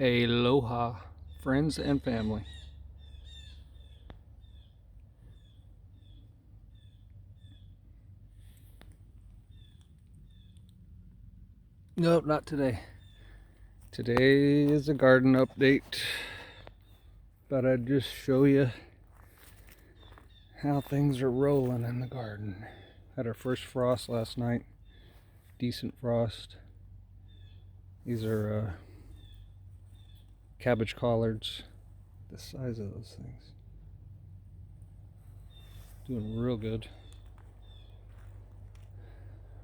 Aloha, friends and family. Nope, not today. Today is a garden update. Thought I'd just show you how things are rolling in the garden. Had our first frost last night. Decent frost. These are cabbage collards. The size of those things. Doing real good.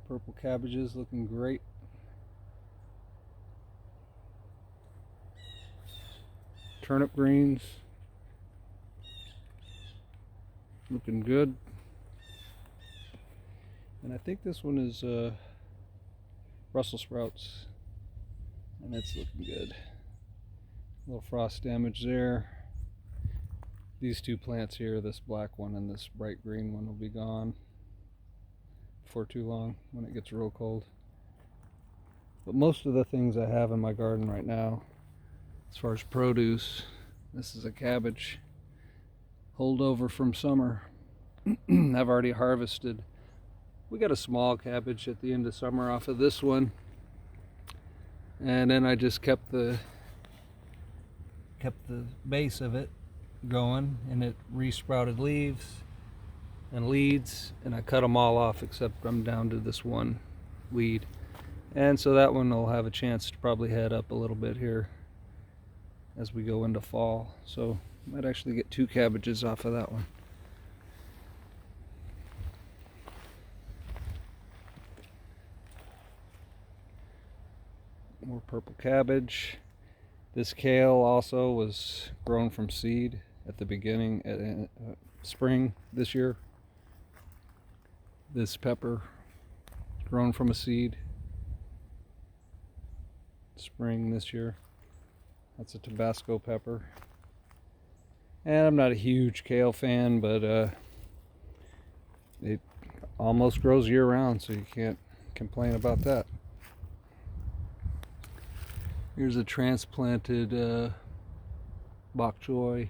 Purple cabbages looking great. Turnip greens looking good. And I think this one is Brussels sprouts, and it's looking good. A little frost damage there. These two plants here, this black one and this bright green one, will be gone before too long when it gets real cold. But most of the things I have in my garden right now, as far as produce, this is a cabbage holdover from summer. I've already harvested. We got a small cabbage at the end of summer off of this one, and then I just kept the base of it going, and it resprouted leaves and leads, and I cut them all off except I'm down to this one weed. And so that one will have a chance to probably head up a little bit here as we go into fall. So might actually get 2 cabbages off of that one. More purple cabbage. This kale also was grown from seed at the beginning at spring this year. This pepper grown from a seed spring this year. That's a Tabasco pepper. And I'm not a huge kale fan, but it almost grows year round, so you can't complain about that. Here's a transplanted bok choy.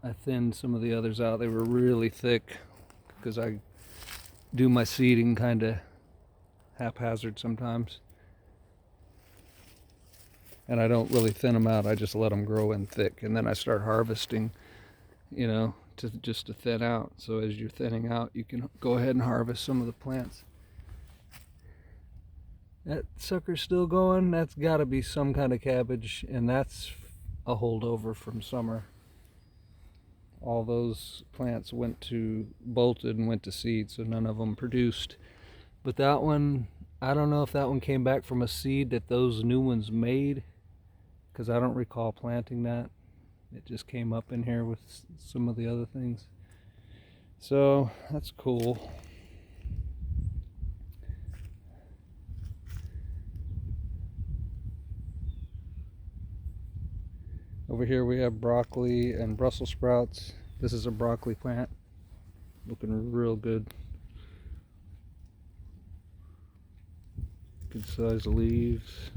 I thinned some of the others out. They were really thick because I do my seeding kind of haphazard sometimes. And I don't really thin them out. I just let them grow in thick, and then I start harvesting, just to thin out. So as you're thinning out, you can go ahead and harvest some of the plants. That sucker's still going. That's got to be some kind of cabbage, and that's a holdover from summer. All those plants bolted and went to seed, so none of them produced. But that one, I don't know if that one came back from a seed that those new ones made, because I don't recall planting that. It just came up in here with some of the other things. So that's cool. Over here we have broccoli and Brussels sprouts. This is a broccoli plant, looking real good. Good sized leaves.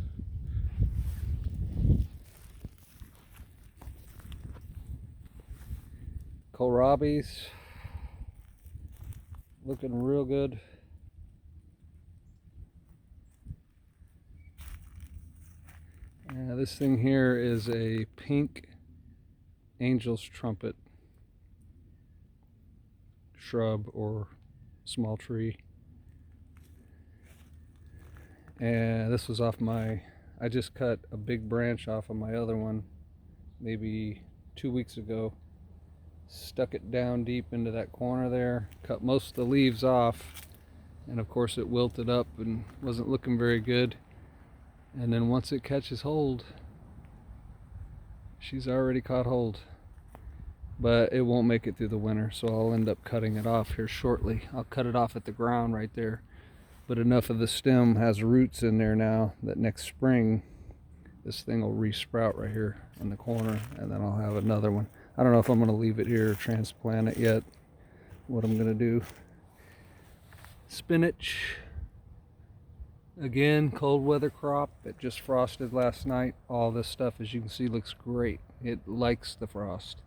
Kohlrabies, looking real good. This thing here is a pink angel's trumpet shrub or small tree. And this was I just cut a big branch off of my other one maybe 2 weeks ago. Stuck it down deep into that corner there, cut most of the leaves off, and of course it wilted up and wasn't looking very good. And then once it catches hold, she's already caught hold, but it won't make it through the winter, so I'll end up cutting it off here shortly. I'll cut it off at the ground right there, but enough of the stem has roots in there now that next spring this thing will resprout right here in the corner, and then I'll have another one. I don't know if I'm going to leave it here or transplant it yet, what I'm going to do. Spinach, Again, cold weather crop. It just frosted last night. All this stuff, as you can see, looks great. It likes the frost.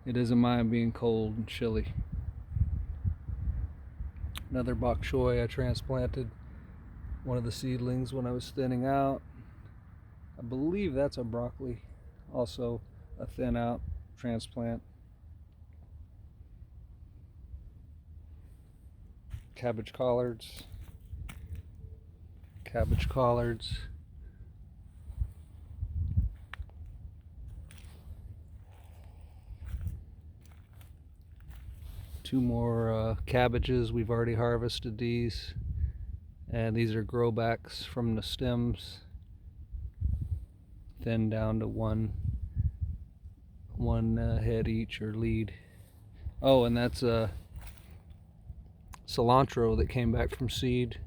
It doesn't mind being cold and chilly. Another bok choy I transplanted. One of the seedlings when I was thinning out. I believe that's a broccoli. Also a thin out transplant. Cabbage collards. Cabbage collards. Two more cabbages. We've already harvested these. And these are growbacks from the stems. Thinned down to one head each, or lead. Oh, and that's cilantro that came back from seed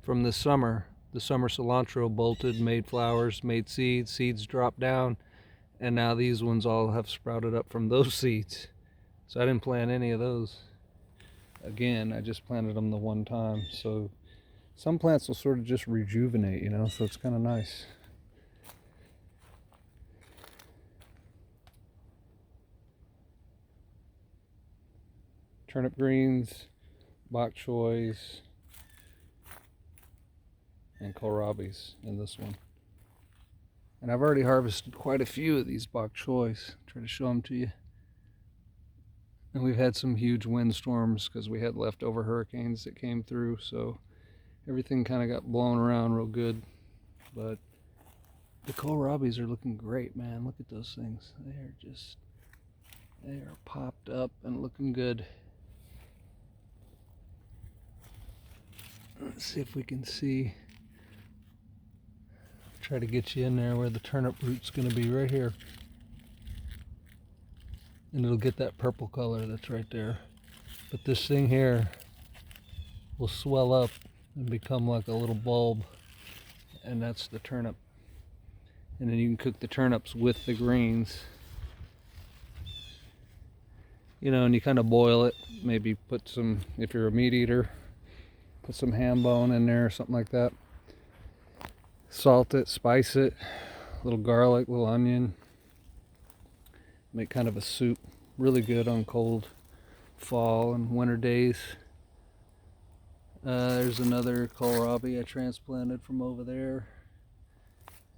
from the summer. The summer cilantro bolted, made flowers, made seeds. Seeds dropped down, and now these ones all have sprouted up from those seeds. So I didn't plant any of those. Again, I just planted them the one time. So some plants will sort of just rejuvenate, you know, so it's kind of nice. Turnip greens, bok choys, and kohlrabies in this one. And I've already harvested quite a few of these bok choys. Try to show them to you. And we've had some huge windstorms because we had leftover hurricanes that came through, so everything kind of got blown around real good. But the kohlrabies are looking great, man. Look at those things. They are popped up and looking good. Let's see if we can see. Try to get you in there where the turnip root's going to be, right here. And it'll get that purple color that's right there. But this thing here will swell up and become like a little bulb. And that's the turnip. And then you can cook the turnips with the greens. You know, and you kind of boil it. Maybe put some, if you're a meat eater, put some ham bone in there or something like that. Salt it, spice it, a little garlic, a little onion. Make kind of a soup. Really good on cold fall and winter days. There's another kohlrabi I transplanted from over there.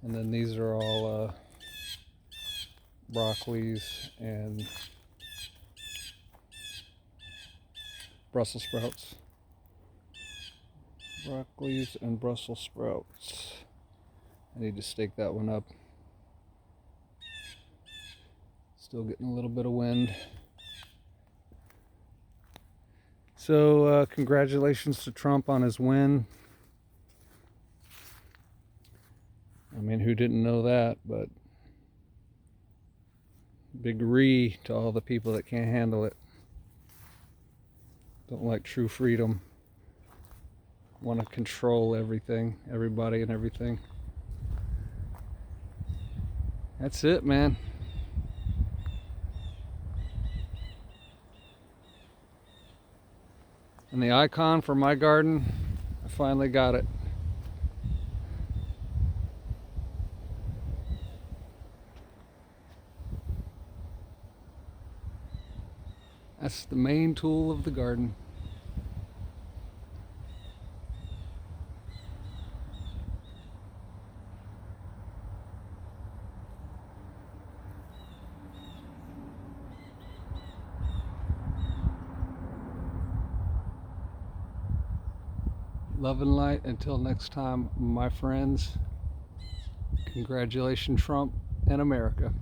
And then these are all broccolis and Brussels sprouts. Broccolis and Brussels sprouts. I need to stake that one up. Still getting a little bit of wind. So congratulations to Trump on his win. I mean, who didn't know that? But big re to all the people that can't handle it. Don't like true freedom. Want to control everything, everybody and everything. That's it, man. And the icon for my garden, I finally got it. That's the main tool of the garden. Love and light until next time, my friends. Congratulations, Trump and America.